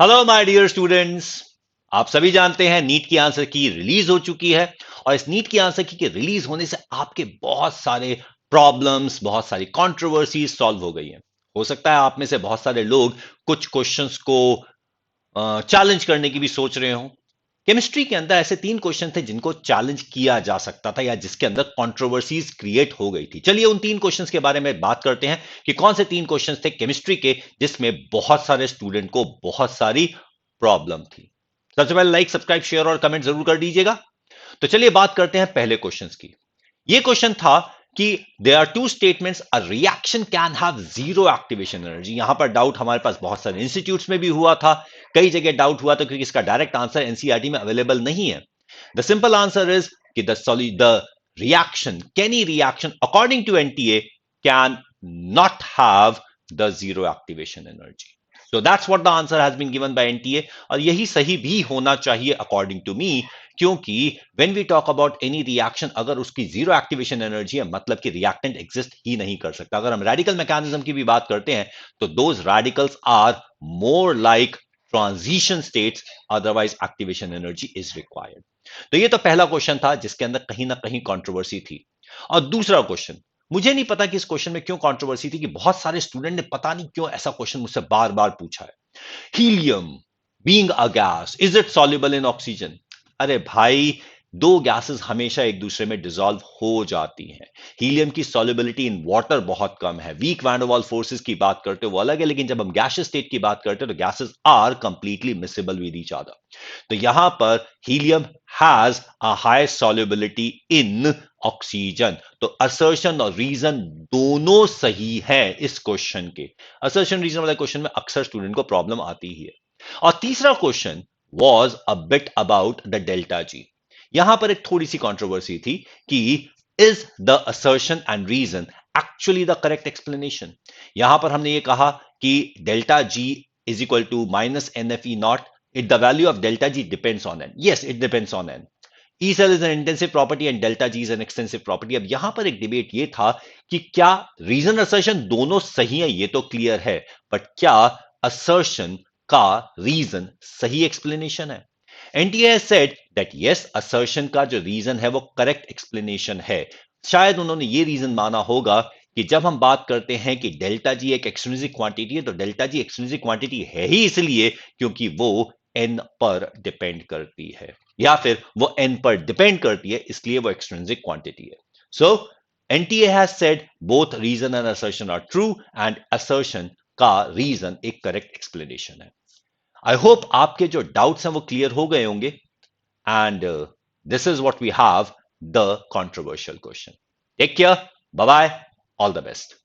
Hello my dear students. आप सभी जानते हैं नीट की आंसर की रिलीज हो चुकी है। और इस नीट की आंसर की के रिलीज होने से आपके बहुत सारे प्रॉब्लम्स, बहुत सारी कंट्रोवर्सीज सॉल्व हो गई हैं। हो सकता है आप में से बहुत सारे लोग कुछ क्वेश्चंस को चैलेंज करने की भी सोच रहे हो। केमिस्ट्री के अंदर ऐसे 3 क्वेश्चन थे जिनको चैलेंज किया जा सकता था या जिसके अंदर कंट्रोवर्सीज क्रिएट हो गई थी। चलिए उन 3 क्वेश्चंस के बारे में बात करते हैं कि कौन से 3 क्वेश्चंस थे केमिस्ट्री के जिसमें बहुत सारे स्टूडेंट को बहुत सारी प्रॉब्लम थी। सबसे पहले लाइक, सब्सक्राइब, शेयर और कमेंट जरूर कर दीजिएगा। तो चलिए बात करते हैं पहले क्वेश्चंस की। ये क्वेश्चन था कि there are two statements, a reaction can have zero activation energy. यहां पर डाउट हमारे पास बहुत सारे इंस्टीट्यूट्स में भी हुआ था, कई जगह डाउट हुआ था क्योंकि इसका डायरेक्ट आंसर एनसीईआरटी में अवेलेबल नहीं है। द सिंपल आंसर इज कि the reaction, any reaction according to NTA can not have the zero activation energy. So that's what the answer has been given by NTA, और यही सही भी होना चाहिए अकॉर्डिंग टू मी, क्योंकि when we talk about any reaction, अगर उसकी zero activation energy है मतलब कि रिएक्टेंट एग्जिस्ट ही नहीं कर सकता। अगर हम रेडिकल मैकेनिज्म की भी बात करते हैं तो those radicals are more like transition states, otherwise activation energy is required. तो ये तो पहला क्वेश्चन था जिसके अंदर कहीं ना कहीं कंट्रोवर्सी थी। और दूसरा क्वेश्चन, मुझे नहीं पता कि इस क्वेश्चन में क्यों कंट्रोवर्सी थी कि बहुत सारे स्टूडेंट ने पता नहीं क्यों ऐसा क्वेश्चन मुझसे बार बार पूछा है। Helium being a gas, is it soluble in oxygen? अरे भाई, दो गैसेस हमेशा एक दूसरे में डिसॉल्व हो जाती हैं। हीलियम की सॉल्युबिलिटी इन वाटर बहुत कम है। Weak van der Waals forces की बात करते हो वो अलग है, लेकिन जब हम गैसियस स्टेट की बात करते हैं तो gases are completely miscible with each other. तो यहां पर helium has a high solubility in oxygen. तो असर्शन और रीजन दोनों सही है इस क्वेश्चन के। असर्शन रीजन वाले क्वेश्चन में अक्सर स्टूडेंट को प्रॉब्लम आती ही है। और तीसरा question was a bit about the delta G. यहां पर एक थोड़ी सी कंट्रोवर्सी थी कि is the assertion and reason actually the correct explanation? यहां पर हमने ये कहा कि delta G is equal to minus NFE naught. It the value of delta G depends on N. Yes, it depends on N. E cell is an intensive property and delta G is an extensive property. अब यहां पर एक debate ये था कि क्या reason assertion दोनों सही है, ये तो क्लियर है, बट क्या असर्शन का रीजन सही एक्सप्लेनेशन है? NTA said that yes, assertion का जो रीजन है वो करेक्ट एक्सप्लेनेशन है। शायद उन्होंने ये रीजन माना होगा कि जब हम बात करते हैं कि डेल्टा जी एक एक्सट्रिंसिक क्वांटिटी है, तो डेल्टा जी एक्सट्रिंसिक क्वांटिटी है ही इसलिए क्योंकि वो एन पर डिपेंड करती है, या फिर वो एन पर डिपेंड करती है इसलिए वो एक्सट्रिंसिक क्वांटिटी है। So NTA has said both reason and assertion are true, and assertion का रीजन एक करेक्ट एक्सप्लेनेशन है। आई होप आपके जो डाउट्स हैं वो क्लियर हो गए होंगे, and this is what we have the controversial question. Take care, bye bye, all the best.